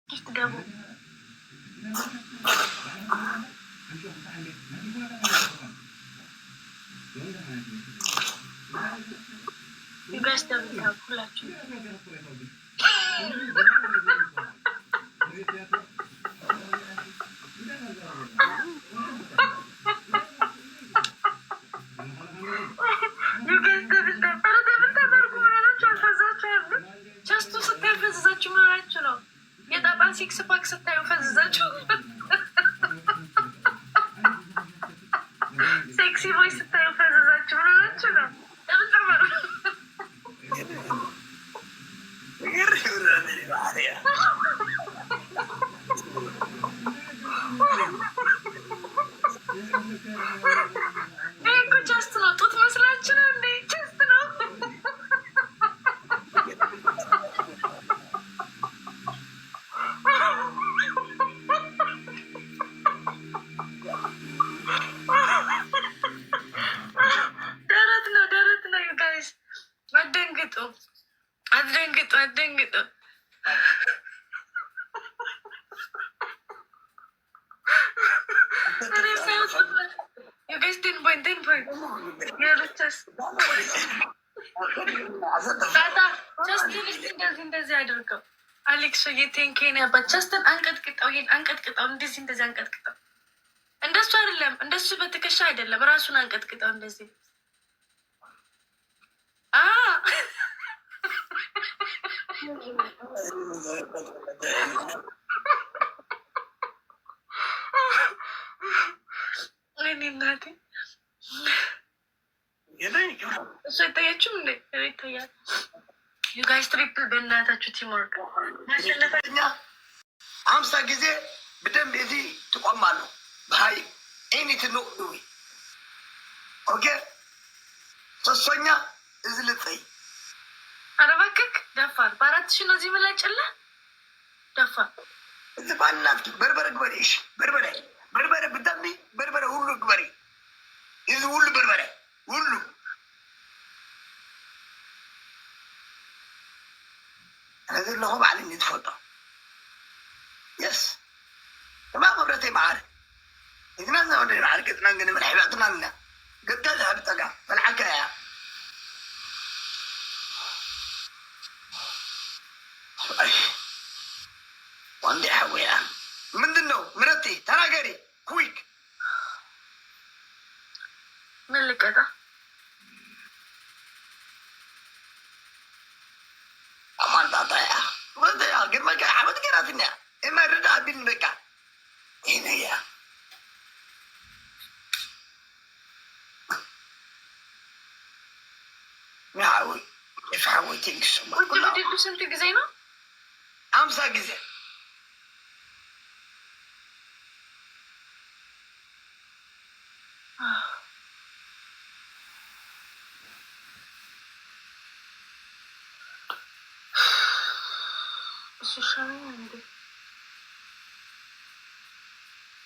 ስትገቡ ዩጋስ ደብታ ሁላችሁ ሲክስ ፓክ ስታዩ ፈዝዛችሁ ሴክሲ ቦይ ስታዩ ፈዝዛችሁ ብላችሁ ነው። ይሄ እኮ ቸስት ነው። ጡት መስላችሁ ነው እንዴ? ቸስት ነው። አትደንግጡ። እንደዚህ አድርገው አሌክስ የቴንኬን ያባት ጀስትን አንቀጥቅጠው፣ ይሄን አንቀጥቅጠው፣ እንደዚህ አንቀጥቅጠው። እንደሱ አይደለም፣ እንደሱ በትከሻ አይደለም፣ ራሱን አንቀጥቅጠው እንደዚህ እኔ እናቴ እሱ አይታያችሁም እንዴ? ይታያል። ዩጋይስ ትሪፕል በእናታችሁ ቲምወርክ ማሸነፈኛ 50 ጊዜ በደንብ የዚህ ትቆማሉ። በሀይ ኤኒት ነው ኦኬ። ሶስተኛ እዚህ ልጽይ አረባክክ ደፋር በ4000 ነው እዚህ መላጭላ ደፋር እዚህ ባናት በርበረ ግበሬሽ በርበረ ብታሚ በርበረ ሁሉ ግበሬ እዚህ ሁሉ በርበረ ሁሉ هذا اللي هو معلم يتفضل يس ما خبرتي معارك إذا ما نقدر نعركتنا نقدر من حباتنا لنا قد تذهب تقع فالحكاية وعندي حوية من دنو مرتي تراجري كويك من اللي كده أمان تطيع وضيع قد ما كان حمد كراتنا إما رجع بالمكان هنا يا نحاول يفحوي تنكسو وانت بدي سنتي جزينة 5 جزء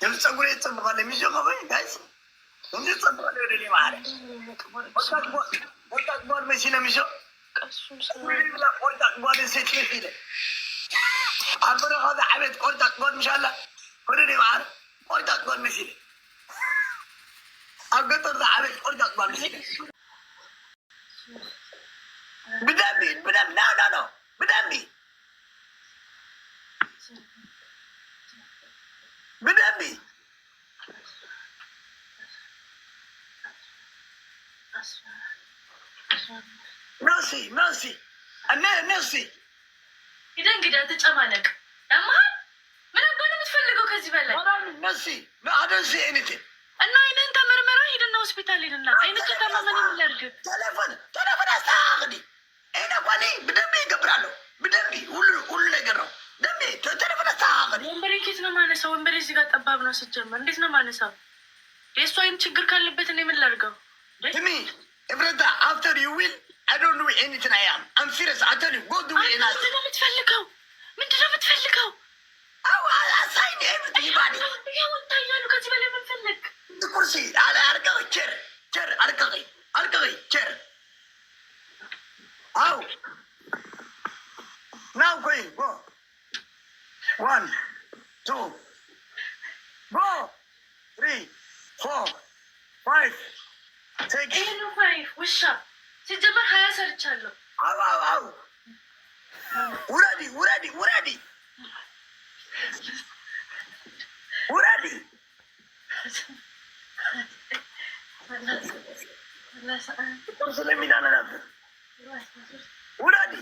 የምጸጉር የተጸብቃለ የሚሸከበኝ ጋይስ እንጂ ጸብቃለ ወደ እኔ ማለት ወጣት ጓል መሲ ነው የሚሸው ወጣት ጓል ሴት ይለ አበረ ኸዛ ዓበት ወጣት ጓል ምሻላ ወደ እኔ ማለት ወጣት ጓል መሲ አገጠር ዓበት ወጣት ጓል መሲ بدمي لا بدمي ناسي أنا ناسي إذا انقدر تتأملك أما من أبغى نتفلقوا كذي بلا ناسي ما هذا شيء أنتي أنا إذا أنت مرمرة إذا نوسبيتال إذا أين كتر ما مني ملرج تلفون أستاغني أنا قالي بدمي قبرالو بدمي ولا نجرو دمي تلفون أستاغني ومبري كيسنا ما نسوا ومبري زيادة أبابنا سجّما نديسنا ما نسوا ليش وايم تشجر كان لبيتني من لرجو دمي إبردا after you will I don't know anything I am I'm serious I tell you go do it أنا من دنا بتفلقوا أو أساين everything يبادي يا وانت يا لو كذي بلا بنفلق كرسي على أركضي كر أركضي كر أو now go 1 2 go 3 4 5 6 ይሄ ነው 5 ውሻ ሲጀመር 20 ሰርቻለሁ። አው ውረዲ ውረዲ ውረዲ ውረዲ ስለሚዳነ ነበር ውረዲ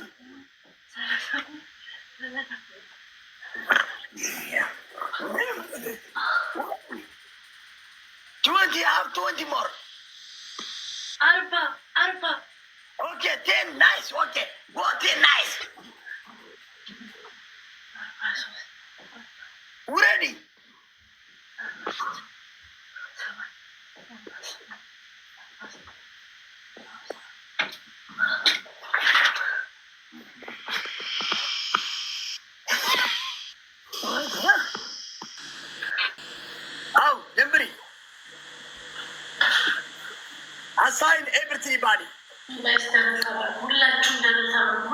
20 have 20 more 40 okay 10 nice okay go 10 nice ready assign everybody ሁላችሁ እንደምታውቁ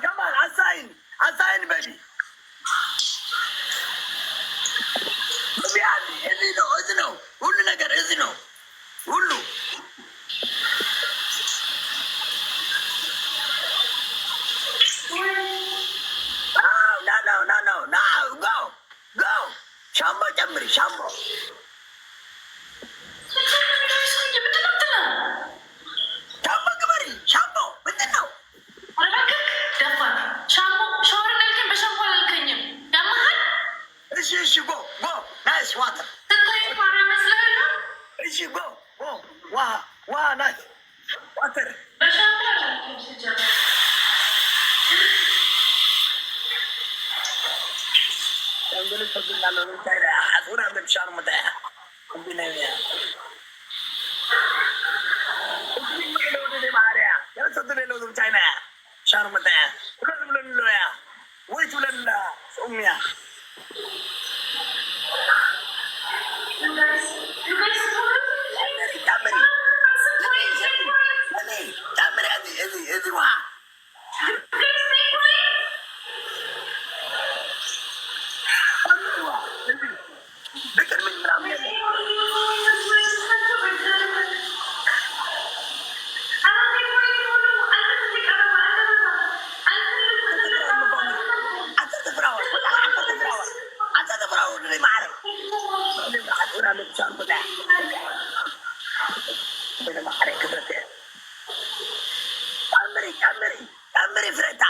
come on assign baby እዚህ ነው ሁሉ ነገር እዚህ ነው ሁሉ go ሻምቦ ጨምሪ ሻምቦ ግበሪ ሻምቦ ምንድን ነው እሺ go nice water እሺ go ውሃ nice water ጨምሪ ፍሬታ